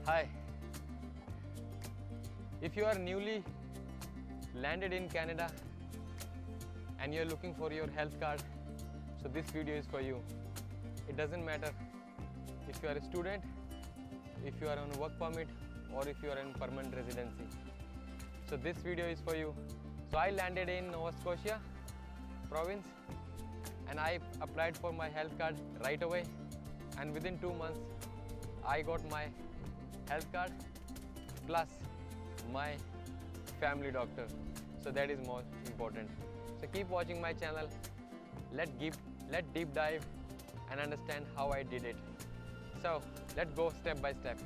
Hi. If you are newly landed in Canada and you're looking for your health card, so this video is for you. It doesn't matter if you are a student, if you are on a work permit, or if you are in permanent residency. So this video is for you. So I landed in Nova Scotia province and I applied for my health card right away, and within 2 months I got my health card plus my family doctor. So that is most important. So keep watching my channel. Let deep dive and understand how I did it. So let's go step by step.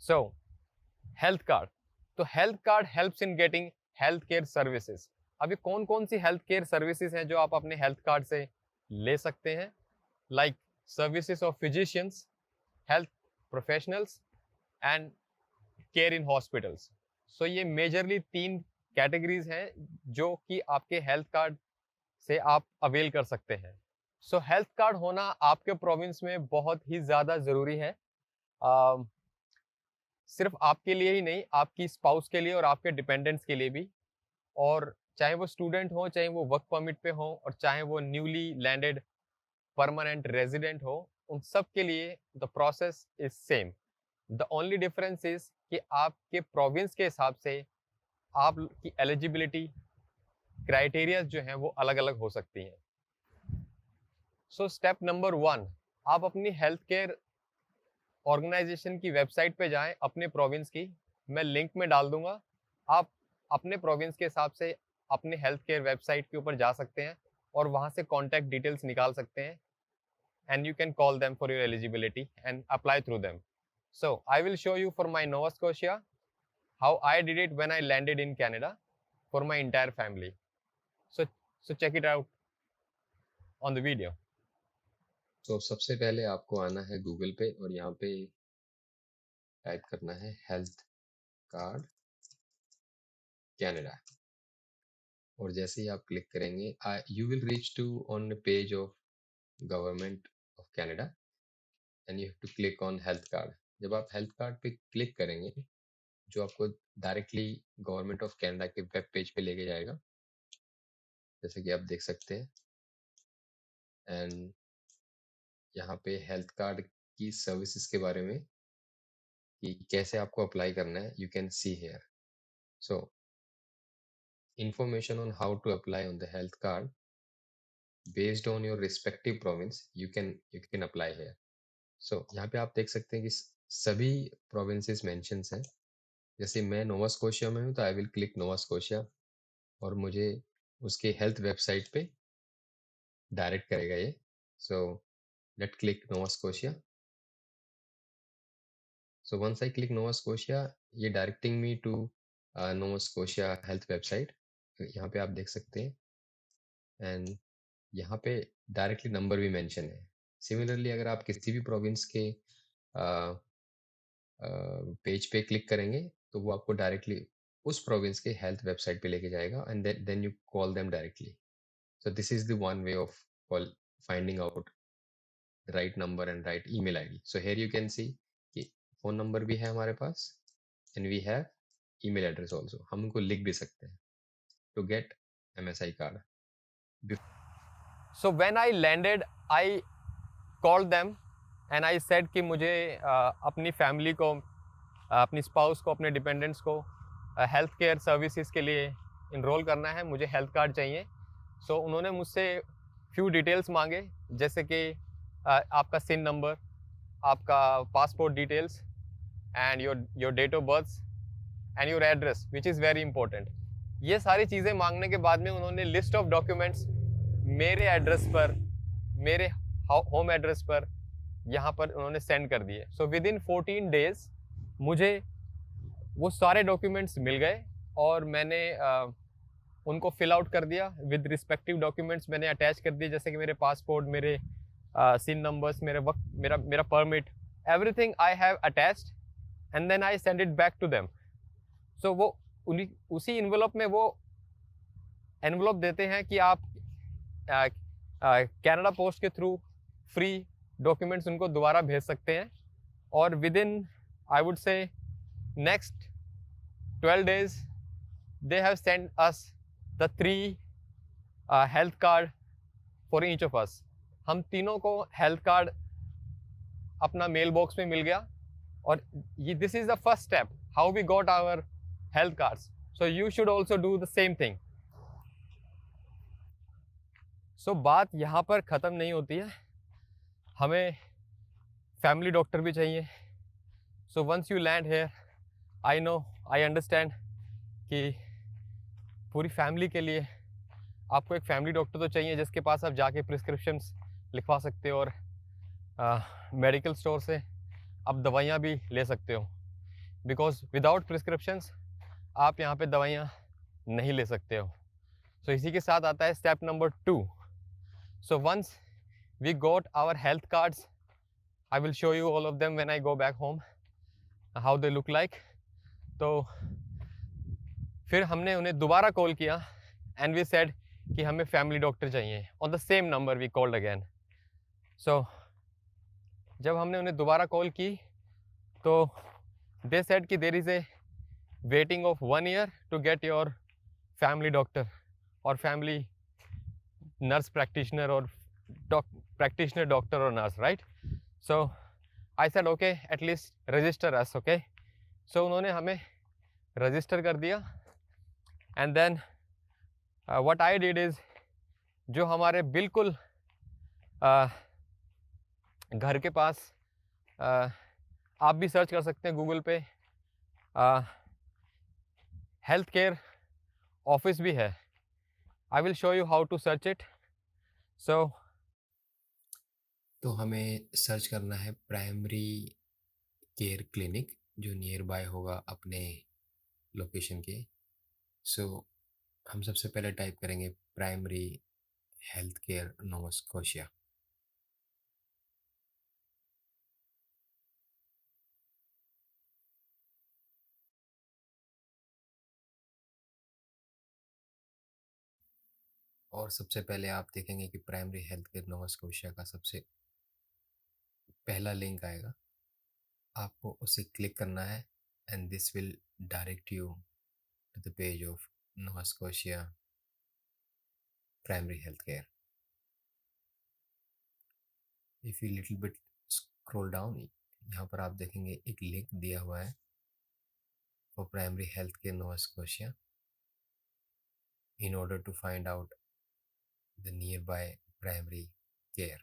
So health card. तो health card helps in getting healthcare services. अभी कौन कौन सी healthcare services हैं जो आप अपने health card से ले सकते हैं? Like services of physicians, health professionals and care in hospitals. So ये majorly 3 categories हैं जो कि आपके health card से आप avail कर सकते हैं. So health card होना आपके province में बहुत ही ज़्यादा ज़रूरी है. सिर्फ आपके लिए ही नहीं, आपकी स्पाउस के लिए और आपके डिपेंडेंट्स के लिए भी. और चाहे वो स्टूडेंट हो, चाहे वो वर्क परमिट पे हो, और चाहे वो न्यूली लैंडेड परमानेंट रेजिडेंट हो, उन सब के लिए the process is same. The only difference is कि आपके प्रोविंस के हिसाब से आपकी एलिजिबिलिटी क्राइटेरिया जो हैं वो अलग अलग हो सकती हैं. सो स्टेप नंबर 1, आप अपनी हेल्थ केयर ऑर्गेनाइजेशन की वेबसाइट पे जाएं, अपने प्रोविंस की. मैं लिंक में डाल दूंगा. आप अपने प्रोविंस के हिसाब से अपने हेल्थ केयर वेबसाइट के ऊपर जा सकते हैं और वहां से कॉन्टैक्ट डिटेल्स निकाल सकते हैं, and you can call them for your eligibility and apply through them. So I will show you for my Nova Scotia how I did it when I landed in Canada for my entire family. So check it out on the video. तो सबसे पहले आपको आना है Google पे और यहाँ पे टाइप करना है हेल्थ कार्ड कैनेडा. और जैसे ही आप क्लिक करेंगे you will reach to on page of government of Canada and you have to click on health card. जब आप हेल्थ कार्ड पे क्लिक करेंगे जो आपको डायरेक्टली गवर्नमेंट ऑफ कैनेडा के वेब पेज पे लेके जाएगा, जैसे कि आप देख सकते हैं. एंड यहाँ पे हेल्थ कार्ड की सर्विसेज के बारे में कि कैसे आपको अप्लाई करना है you can see here. So information on how to apply on the health card based on your respective province you can apply here. So यहाँ पे आप देख सकते हैं कि सभी provinces mentions हैं. जैसे मैं नोवा स्कोशिया में हूँ तो I will click Nova Scotia और मुझे उसके हेल्थ वेबसाइट पे डायरेक्ट करेगा ये. So let click Nova Scotia. So once I click Nova Scotia ये directing me to Nova Scotia health website. यहाँ पे आप देख सकते हैं एंड यहाँ पे डायरेक्टली नंबर भी मेंशन है. सिमिलरली अगर आप किसी भी प्रोविंस के पेज पे क्लिक करेंगे तो वो आपको डायरेक्टली उस प्रोविंस के हेल्थ वेबसाइट पे लेके जाएगा and then you call them directly. So this is the one way of finding out right number and right email ID. So here you can see कि फोन नंबर भी है हमारे पास and we have email address also. हम उनको लिख भी सकते हैं to get MSI card. So when I landed, I called them and I said कि मुझे अपनी फैमिली को, अपनी स्पाउस को, अपने डिपेंडेंट्स को हेल्थ केयर सर्विसेज के लिए इनरोल करना है, मुझे हेल्थ कार्ड चाहिए. सो उन्होंने मुझसे फ्यू डिटेल्स मांगे, जैसे कि आपका सिन नंबर, आपका passport details and your date of birth and your address which is very important. ये सारी चीज़ें मांगने के बाद में उन्होंने लिस्ट ऑफ डॉक्यूमेंट्स मेरे एड्रेस पर, मेरे होम एड्रेस पर यहाँ पर उन्होंने सेंड कर दिए. सो विद इन 14 डेज मुझे वो सारे डॉक्यूमेंट्स मिल गए और मैंने उनको फिल आउट कर दिया विद रिस्पेक्टिव डॉक्यूमेंट्स मैंने अटैच कर दिए, जैसे कि मेरे पासपोर्ट, मेरे सिन नंबर्स, मेरे वक्त, मेरा मेरा permit, everything I have attached, and then I send it back to them. So वो उन्हीं उसी इन्वेलप में वो एनवलप देते हैं कि आप कनाडा पोस्ट के थ्रू फ्री डॉक्यूमेंट्स उनको दोबारा भेज सकते हैं, और with in I would say next 12 days they have sent us the 3 health card for each of us। हम तीनों को हेल्थ कार्ड अपना मेल बॉक्स में मिल गया, और ये this is the first step how we got our health cards. So you should also do the same thing. So बात यहाँ पर ख़त्म नहीं होती है, हमें फैमिली डॉक्टर भी चाहिए। So once you land here, I know, I understand कि पूरी फैमिली के लिए आपको एक फैमिली डॉक्टर तो चाहिए जिसके पास आप जाके प्रिस्क्रिप्शंस लिखवा सकते हो, और मेडिकल स्टोर से आप दवाइयाँ भी ले सकते हो, बिकॉज विदाउट प्रिस्क्रिप्शंस आप यहाँ पे दवाइयाँ नहीं ले सकते हो। सो इसी के साथ आता है step number 2। So once we got our health cards, I will show you all of them when I go back home how they look like. तो फिर हमने उन्हें दोबारा कॉल किया एंड वी सेड कि हमें फैमिली डॉक्टर चाहिए। On the same number we called again. So जब हमने उन्हें दोबारा कॉल की तो दे सेड कि there is a waiting of 1 year to get your family doctor और फैमिली नर्स प्रैक्टिशनर, और प्रैक्टिशनर डॉक्टर और nurse, right. So I said okay, at least register us, okay. सो उन्होंने हमें रजिस्टर कर दिया, and then what I did is, जो हमारे बिल्कुल घर के पास, आप भी सर्च कर सकते हैं गूगल पे, हेल्थ केयर ऑफिस भी है। I will show you how to search it. So तो हमें सर्च करना है प्राइमरी केयर क्लिनिक जो नियर बाय होगा अपने लोकेशन के। सो हम सबसे पहले टाइप करेंगे primary health care Nova Scotia. और सबसे पहले आप देखेंगे कि primary health care Nova Scotia का सबसे पहला लिंक आएगा, आपको उसे क्लिक करना है, and this will direct you to the page of Nova Scotia primary health care. If you little bit scroll down, यहाँ पर आप देखेंगे एक लिंक दिया हुआ है for primary health care Nova Scotia in order to find out the nearby primary care।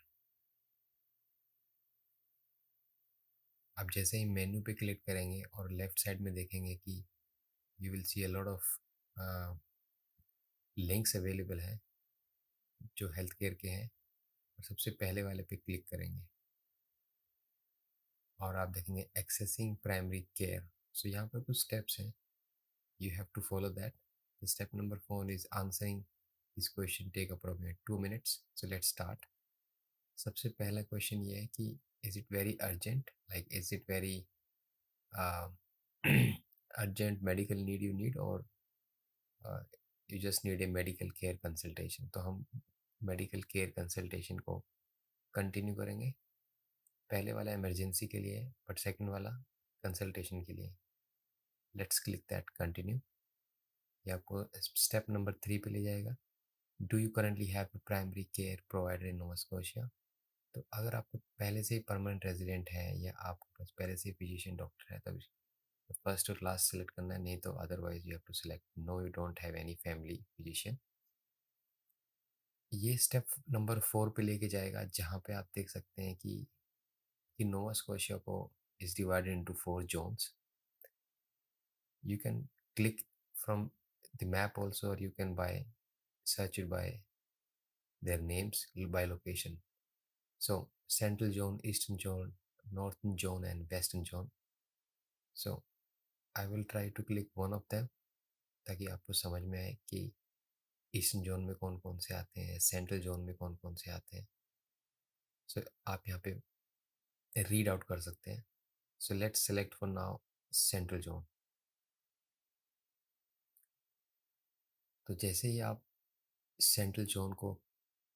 आप जैसे ही मेन्यू पे क्लिक करेंगे और लेफ्ट साइड में देखेंगे कि you will see a lot of links available हैं जो हेल्थ केयर के हैं, और सबसे पहले वाले पे क्लिक करेंगे और आप देखेंगे एक्सेसिंग प्राइमरी केयर। सो यहाँ पर कुछ स्टेप्स हैं, you have to follow that. Step number 4 is answering this question take approximate 2 minutes। So let's start. सबसे पहला क्वेश्चन ये है कि is it very urgent, like is it very urgent medical need you need, और you just need a medical care consultation. तो हम medical care consultation को continue करेंगे। पहले वाला इमरजेंसी के लिए है, बट सेकंड वाला कंसल्टेशन के लिए। Let's click that continue. ये आपको स्टेप नंबर 3 पे ले जाएगा। Do you currently have primary care provider in Nova Scotia. तो अगर आपको पहले से ही परमानेंट रेजिडेंट है या आपके पास पहले से फिजिशियन डॉक्टर है, तब फर्स्ट और लास्ट सेलेक्ट करना है, नहीं तो otherwise you have to select no you don't have any family physician. ये स्टेप नंबर 4 पे लेके जाएगा, जहाँ पे आप देख सकते हैं कि नोवा स्कोशिया को is divided into 4 zones. You can click from the map also, और you can by search it by their names by location। So central zone, eastern zone, northern zone and western zone। So I will try to click one of them ताकि आपको समझ में आए कि eastern zone में कौन कौन से आते हैं, सेंट्रल जोन में कौन कौन से आते हैं। सो आप यहाँ पे रीड आउट कर सकते हैं. So let's select for now central zone. तो जैसे ही आप सेंट्रल जोन को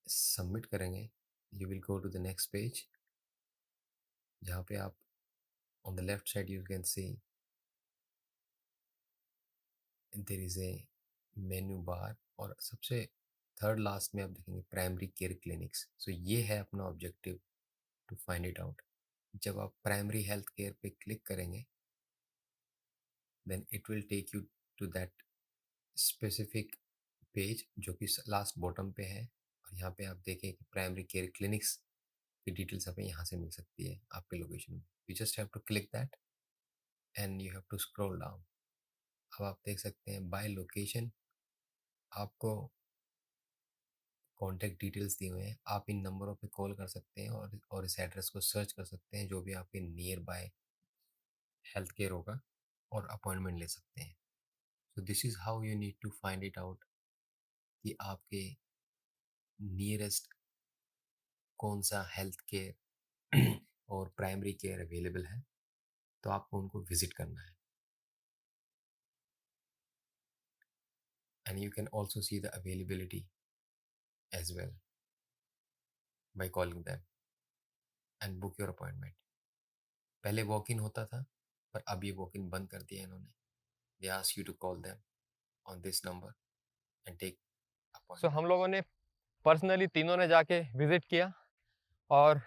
सबमिट करेंगे, you will go to the next page, जहाँ पे आप on the left side you can see there is a menu bar, और सबसे थर्ड लास्ट में आप देखेंगे प्राइमरी केयर क्लिनिक्स. सो ये है अपना objective to find it out. जब आप प्राइमरी हेल्थ केयर पे क्लिक करेंगे, then it will take you to that specific page जो कि लास्ट बॉटम पे है. और यहाँ पे आप देखें कि प्राइमरी केयर क्लिनिक्स की डिटेल्स हमें यहाँ से मिल सकती है आपके लोकेशन में. You just have to click that and you have to scroll down. अब आप देख सकते हैं बाय लोकेशन आपको कॉन्टैक्ट डिटेल्स दिए हुए हैं. आप इन नंबरों पे कॉल कर सकते हैं और इस एड्रेस को सर्च कर सकते हैं जो भी आपके नियर बाय हेल्थ केयर होगा, और अपॉइंटमेंट ले सकते हैं. So this is how you need to find it out कि आपके नियरेस्ट कौन सा हेल्थ केयर और प्राइमरी केयर अवेलेबल है. तो आपको उनको विजिट करना है. And you can also see the availability as well by calling them and book your appointment. पहले वॉक इन होता था, पर अब ये वॉक इन बंद कर दिया इन्होंने. They ask you to call them on this number and take so appointment. हम लोगों ने पर्सनली तीनों ने जाके विजिट किया, और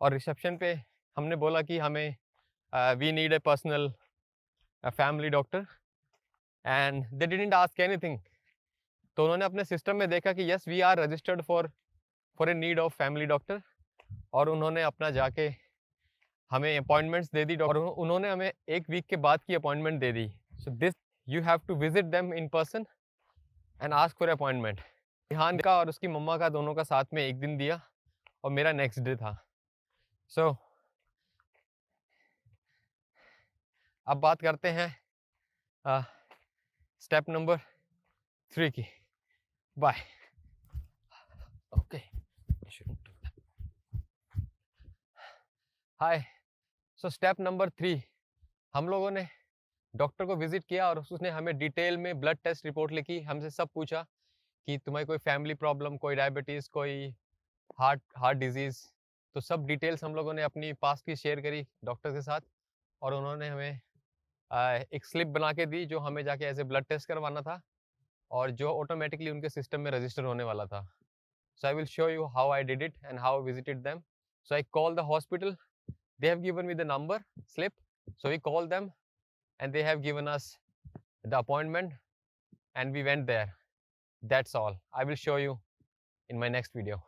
रिसेप्शन पे हमने बोला कि हमें we need a personal family doctor, and they didn't ask anything. तो उन्होंने अपने सिस्टम में देखा कि yes we are registered for a need of family doctor, और उन्होंने अपना जाके हमें अपॉइंटमेंट्स दे दी. और उन्होंने हमें एक वीक के बाद की अपॉइंटमेंट दे दी. So this you have to visit them in person and ask for appointment. Rihaan का और उसकी मम्मा का दोनों का साथ में एक दिन दिया, और मेरा नेक्स्ट डे था. सो अब बात करते हैं स्टेप नंबर 3 की. बाय. ओके. हाय. सो स्टेप नंबर 3, हम लोगों ने डॉक्टर को विजिट किया, और उसने हमें डिटेल में ब्लड टेस्ट रिपोर्ट लिखी, हमसे सब पूछा कि तुम्हें कोई फैमिली प्रॉब्लम, कोई डायबिटीज़, कोई हार्ट डिजीज़. तो सब डिटेल्स हम लोगों ने अपनी पास की शेयर करी डॉक्टर के साथ, और उन्होंने हमें एक स्लिप बना के दी जो हमें जाके एज ए ब्लड टेस्ट करवाना था, और जो ऑटोमेटिकली उनके सिस्टम में रजिस्टर होने वाला था. So I will show you how I did it and how visited them. So I call the hospital. They have given me the number slip, so we called them and they have given us the appointment and we went there. That's all. I will show you in my next video.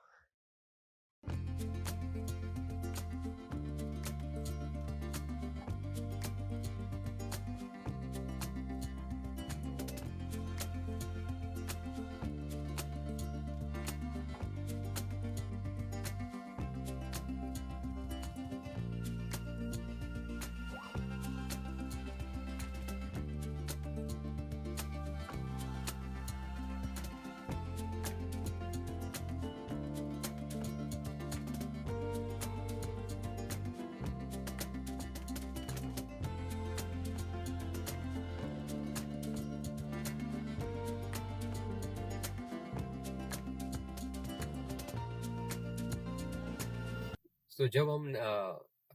तो जब हम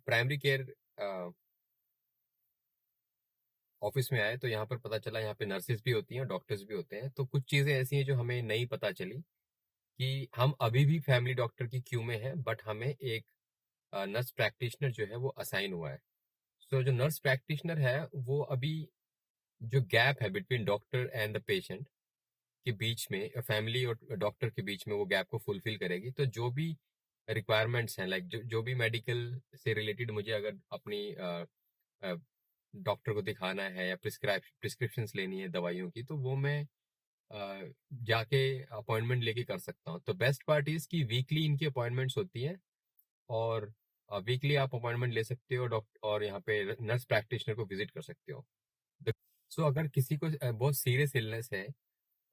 primary care office में आए तो यहाँ पर पता चला यहाँ पे नर्सेज भी होती हैं, डॉक्टर्स भी होते हैं. तो कुछ चीज़ें ऐसी हैं जो हमें नहीं पता चली कि हम अभी भी फैमिली डॉक्टर की क्यू में है, बट हमें एक नर्स प्रैक्टिशनर जो है वो असाइन हुआ है. सो जो नर्स प्रैक्टिशनर है वो अभी जो गैप है between doctor and the patient के बीच में, फैमिली और डॉक्टर के बीच में, वो गैप को फुलफिल करेगी. तो जो भी रिक्वायरमेंट्स हैं, लाइक जो भी मेडिकल से रिलेटेड मुझे अगर अपनी डॉक्टर को दिखाना है या प्रिस्क्रिप्शंस लेनी है दवाइयों की, तो वो मैं जाके अपॉइंटमेंट लेके कर सकता हूँ. तो बेस्ट पार्ट इज कि वीकली इनकी अपॉइंटमेंट्स होती हैं, और वीकली आप अपॉइंटमेंट ले सकते हो डॉक्टर, और यहाँ पे नर्स प्रैक्टिशनर को विजिट कर सकते हो. सो अगर किसी को बहुत सीरियस इलनेस है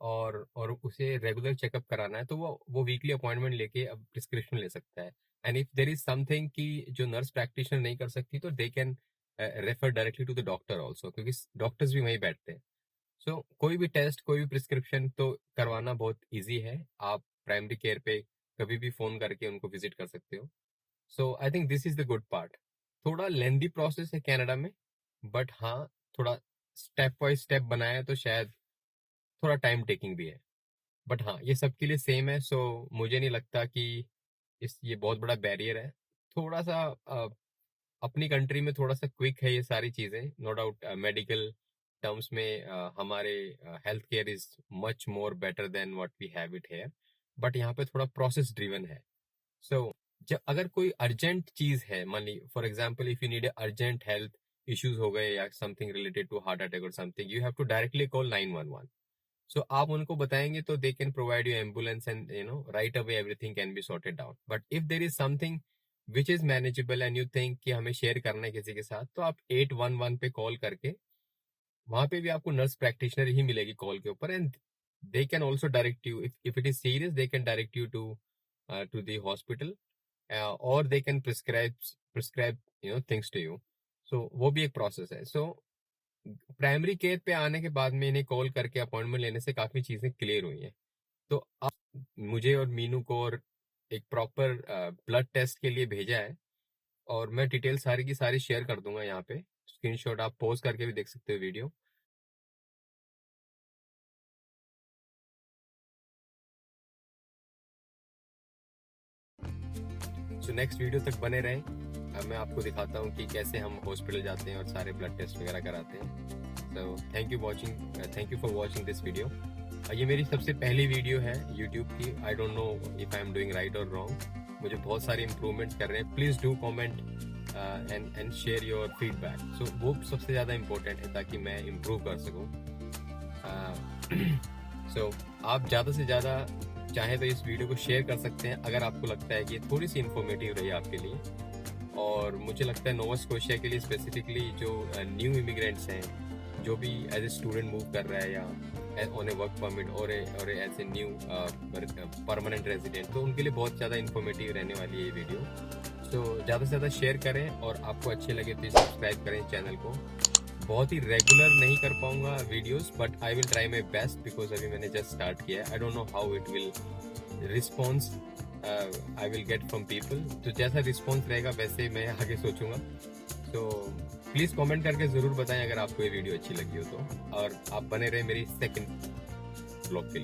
और उसे रेगुलर चेकअप कराना है तो वो वीकली अपॉइंटमेंट लेके अब प्रिस्क्रिप्शन ले सकता है। And if there is something कि जो नर्स प्रैक्टिशनर नहीं कर सकती तो they can refer directly to the doctor also, क्योंकि डॉक्टर्स भी वहीं बैठते हैं। सो कोई भी टेस्ट, कोई भी प्रिस्क्रिप्शन तो करवाना बहुत ईजी है। आप प्राइमरी केयर पे कभी भी फोन करके उनको विजिट कर सकते हो। So I think this is the good part. थोड़ा लेंदी प्रोसेस है कनाडा में, बट हाँ थोड़ा स्टेप बाय स्टेप बनाया है तो शायद थोड़ा टाइम टेकिंग भी है, बट हाँ ये सबके लिए सेम है। सो मुझे नहीं लगता कि ये बहुत बड़ा बैरियर है। थोड़ा सा अपनी कंट्री में थोड़ा सा क्विक है ये सारी चीजें, नो डाउट। मेडिकल टर्म्स में हमारे health care is much more better than what we have it here, but यहाँ पे थोड़ा प्रोसेस ड्रिवन है। सो जब अगर कोई अर्जेंट चीज है, मान ली for example if you need urgent health issues हो गए या something related to heart attack और something, you have to directly call 911। So आप उनको बताएंगे तो they can provide you ambulance and right away everything can be sorted out. But if there is something which is manageable and you think कि हमें share करना है किसी के साथ, तो आप 811 पे कॉल करके, वहां पे भी आपको नर्स प्रैक्टिशनर ही मिलेगी कॉल के ऊपर, and they can also direct you if it is serious, they can direct you to the hospital और they can prescribe things to you. So वो भी एक प्रोसेस है। सो प्राइमरी केयर पे आने के बाद में इन्हें कॉल करके अपॉइंटमेंट लेने से काफी चीजें क्लियर हुई हैं। तो अब मुझे और मीनू को और एक प्रॉपर ब्लड टेस्ट के लिए भेजा है, और मैं डिटेल सारी की सारी शेयर कर दूंगा यहाँ पे। स्क्रीनशॉट आप पॉज करके भी देख सकते हो वीडियो। सो नेक्स्ट वीडियो तक बने रहें। अब मैं आपको दिखाता हूँ कि कैसे हम हॉस्पिटल जाते हैं और सारे ब्लड टेस्ट वगैरह कराते हैं। So thank you for watching this video. ये मेरी सबसे पहली वीडियो है यूट्यूब की। I don't know if I am doing right और रॉन्ग। मुझे बहुत सारे इम्प्रूवमेंट्स कर रहे हैं। Please do comment and share your feedback. So वो सबसे ज़्यादा इम्पोर्टेंट है ताकि मैं इम्प्रूव कर सकूँ। सो आप ज़्यादा से ज़्यादा चाहे तो इस वीडियो को शेयर कर सकते हैं अगर आपको लगता है कि ये थोड़ी सी इन्फॉर्मेटिव रही आपके लिए। और मुझे लगता है नोवा स्कोशिया के लिए स्पेसिफिकली जो न्यू इमिग्रेंट्स हैं, जो भी एज ए स्टूडेंट मूव कर रहा है या ऑन ए वर्क परमिट और as a new permanent resident, तो उनके लिए बहुत ज़्यादा इन्फॉर्मेटिव रहने वाली है ये वीडियो। सो ज़्यादा से ज़्यादा शेयर करें, और आपको अच्छे लगे तो सब्सक्राइब करें चैनल को। बहुत ही रेगुलर नहीं कर पाऊंगा videos, but I will try my best because अभी मैंने जस्ट स्टार्ट किया है। आई don't know how it will response I will get from people. तो जैसा रिस्पॉन्स रहेगा वैसे मैं आगे सोचूंगा। तो प्लीज़ कमेंट करके ज़रूर बताएं अगर आपको ये वीडियो अच्छी लगी हो तो, और आप बने रहे मेरी सेकंड ब्लॉग के लिए।